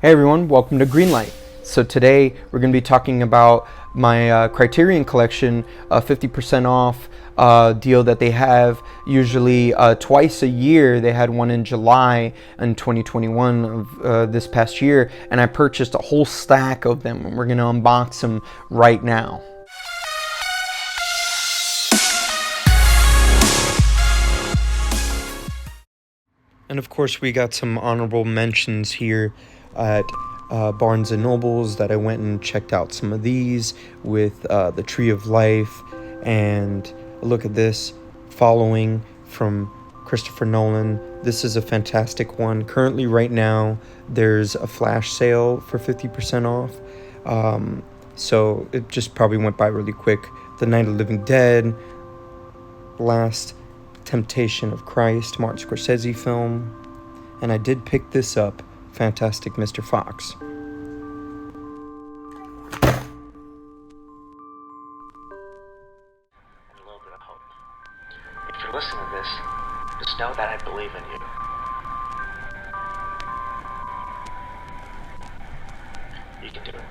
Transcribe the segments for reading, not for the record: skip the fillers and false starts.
Hey everyone, welcome to Greenlight. So today we're going to be talking about my Criterion collection, 50% off deal that they have usually twice a year. They had one in July in 2021 of this past year, and I purchased a whole stack of them, and we're going to unbox them right now. And of course we got some honorable mentions here at Barnes & Nobles that I went and checked out some of these with the Tree of Life, and look at this, Following from Christopher Nolan. This is a fantastic one. Currently right now there's a flash sale for 50% off, so it just probably went by really quick. The Night of the Living Dead, Last Temptation of Christ, Martin Scorsese film, and I did pick this up, Fantastic Mr. Fox. A little bit of hope. If you're listening to this, just know that I believe in you. You can do it.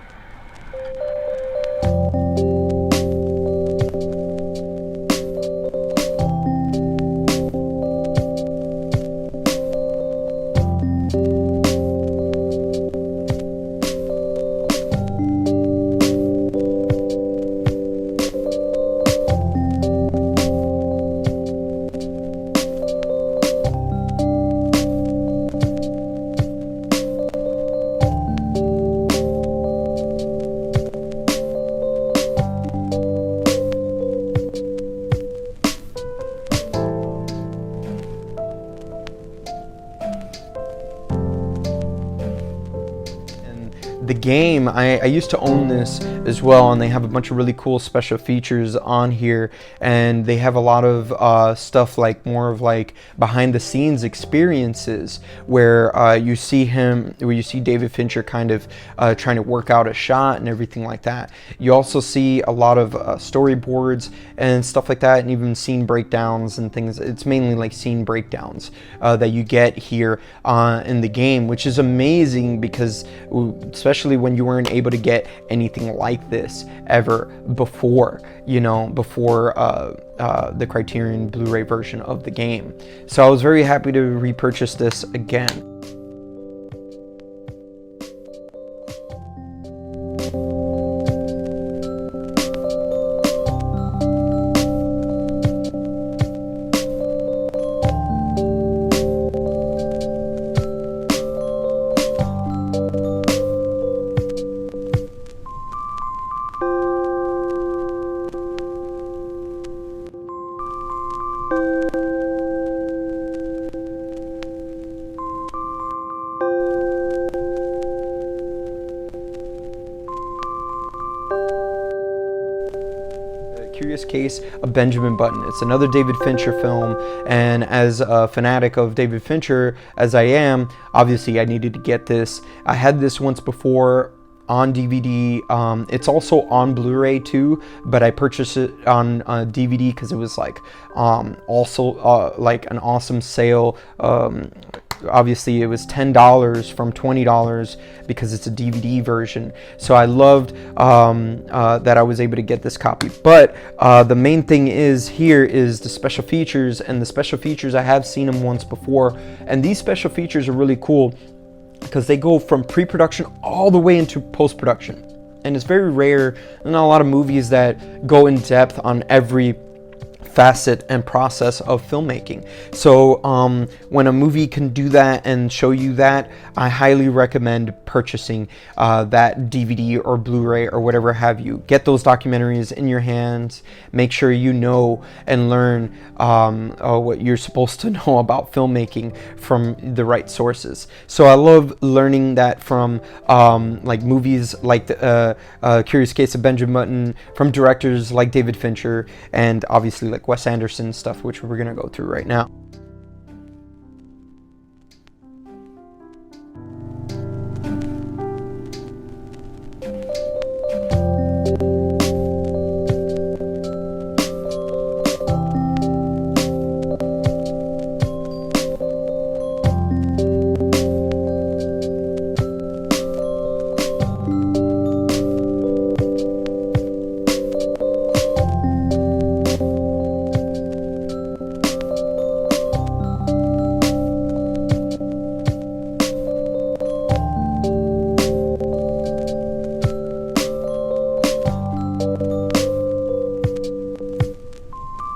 The game, I used to own this as well, and they have a bunch of really cool special features on here, and they have a lot of stuff like more of like behind the scenes experiences where you see David Fincher kind of trying to work out a shot and everything like that. You also see a lot of storyboards and stuff like that, and even scene breakdowns and things. It's mainly like scene breakdowns that you get here in the game, which is amazing because especially when you weren't able to get anything like this ever before, before the Criterion Blu-ray version of the game. So I was very happy to repurchase this again. Curious Case of Benjamin Button. It's another David Fincher film, and as a fanatic of David Fincher as I am, obviously I needed to get this. I had this once before on DVD. It's also on Blu-ray too, but I purchased it on DVD because it was like also like an awesome sale. Obviously it was $10 from $20 because it's a DVD version. So I loved that I was able to get this copy. But the main thing is here is the special features, and the special features, I have seen them once before, and these special features are really cool because they go from pre-production all the way into post-production. And it's very rare, not a lot of movies that go in depth on every facet and process of filmmaking. So when a movie can do that and show you that, I highly recommend purchasing that DVD or Blu-ray or whatever have you. Get those documentaries in your hands. Make sure you know and learn what you're supposed to know about filmmaking from the right sources. So I love learning that from like movies like the Curious Case of Benjamin Button, from directors like David Fincher, and obviously like Wes Anderson stuff, which we're gonna go through right now.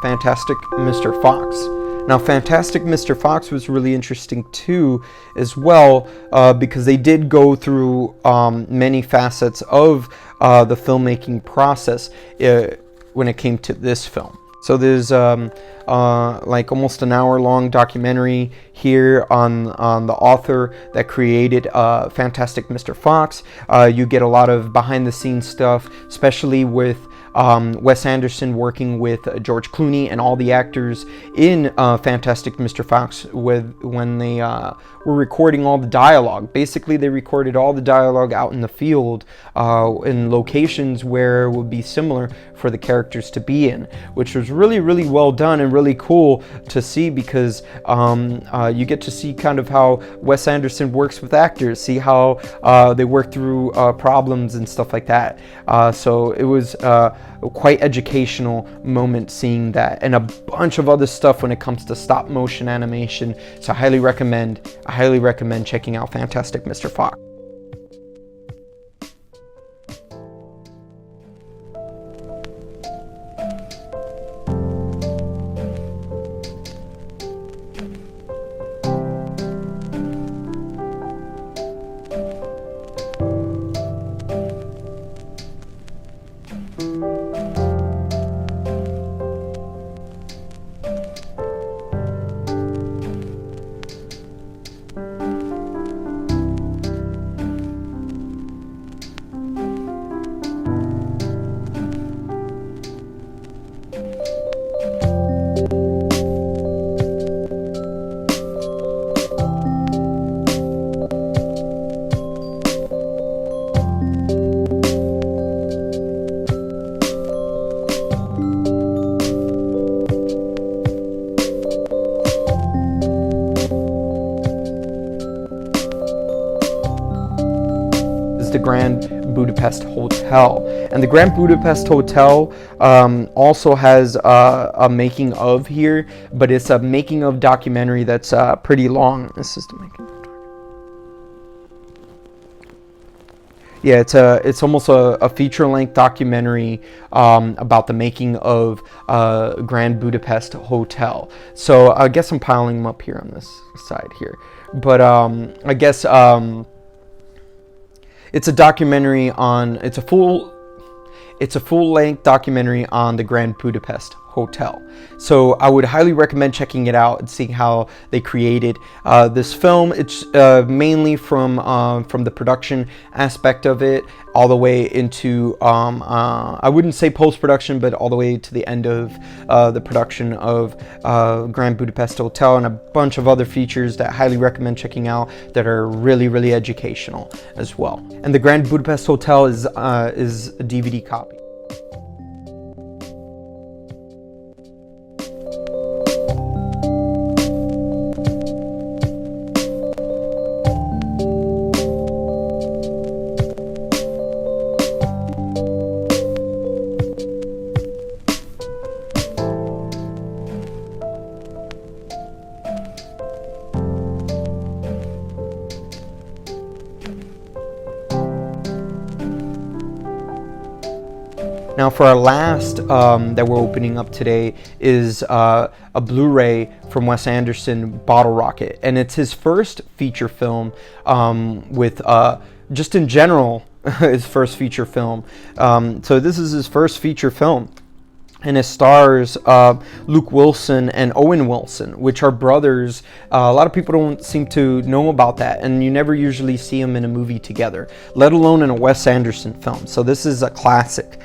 Fantastic Mr. Fox. Now, Fantastic Mr. Fox was really interesting too, as well, because they did go through many facets of the filmmaking process when it came to this film. So there's like almost an hour-long documentary here on the author that created Fantastic Mr. Fox. You get a lot of behind-the-scenes stuff, especially with Wes Anderson working with George Clooney and all the actors in Fantastic Mr. Fox when they were recording all the dialogue. Basically, they recorded all the dialogue out in the field in locations where it would be similar for the characters to be in, which was really, really well done and really cool to see, because you get to see kind of how Wes Anderson works with actors, see how they work through problems and stuff like that. So it was quite educational moment seeing that, and a bunch of other stuff when it comes to stop motion animation. So I highly recommend checking out Fantastic Mr. Fox. The Grand Budapest Hotel, and the Grand Budapest Hotel also has a making of here, but it's a making of documentary that's pretty long. This is the making of. Yeah, it's almost a feature-length documentary about the making of Grand Budapest Hotel. So I guess I'm piling them up here on this side here, but I guess. It's a documentary on, it's a full-length documentary on the Grand Budapest Hotel. So I would highly recommend checking it out and seeing how they created this film. It's mainly from the production aspect of it, all the way into I wouldn't say post-production, but all the way to the end of the production of Grand Budapest Hotel, and a bunch of other features that I highly recommend checking out that are really, really educational as well. And the Grand Budapest Hotel is a DVD copy. Now for our last that we're opening up today is a Blu-ray from Wes Anderson, Bottle Rocket, and it's his first feature film with just in general his first feature film. So this is his first feature film, and it stars Luke Wilson and Owen Wilson, which are brothers. A lot of people don't seem to know about that, and you never usually see them in a movie together, let alone in a Wes Anderson film. So this is a classic.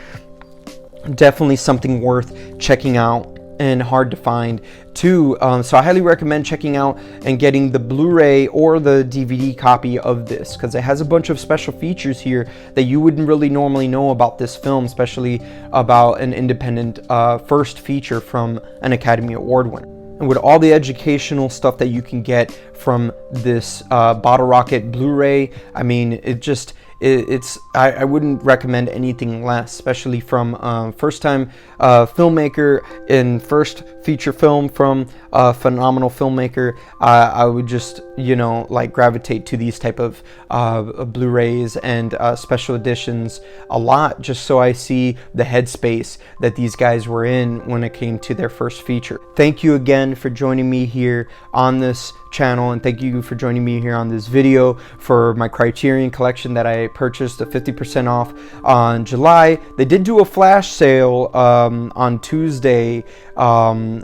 Definitely something worth checking out and hard to find too. So I highly recommend checking out and getting the Blu-ray or the DVD copy of this, because it has a bunch of special features here that you wouldn't really normally know about this film, especially about an independent first feature from an Academy Award winner. And with all the educational stuff that you can get from this Bottle Rocket Blu-ray, I mean, I wouldn't recommend anything less, especially from first-time filmmaker and first feature film from a phenomenal filmmaker. I would just, you know, like gravitate to these type of Blu-rays and special editions a lot, just so I see the headspace that these guys were in when it came to their first feature. Thank you again for joining me here on this channel, and thank you for joining me here on this video for my Criterion collection that I purchased at 50% off on July. They did do a flash sale on Tuesday,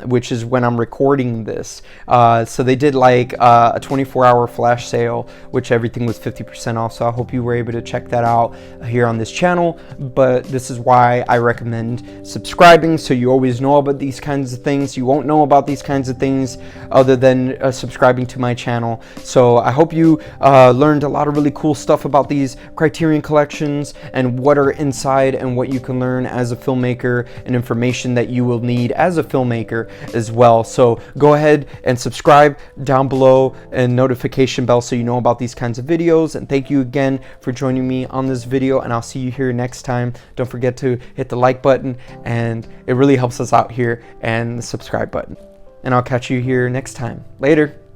which is when I'm recording this. So they did like a 24-hour flash sale, which everything was 50% off. So I hope you were able to check that out here on this channel. But this is why I recommend subscribing, so you always know about these kinds of things. You won't know about these kinds of things other than subscribing to my channel. So I hope you learned a lot of really cool stuff about these Criterion collections and what are inside and what you can learn as a filmmaker, and information that you will need as a filmmaker as well. So go ahead and subscribe down below and notification bell so you know about these kinds of videos. And thank you again for joining me on this video, and I'll see you here next time. Don't forget to hit the like button, and it really helps us out here, and the subscribe button. And I'll catch you here next time. Later.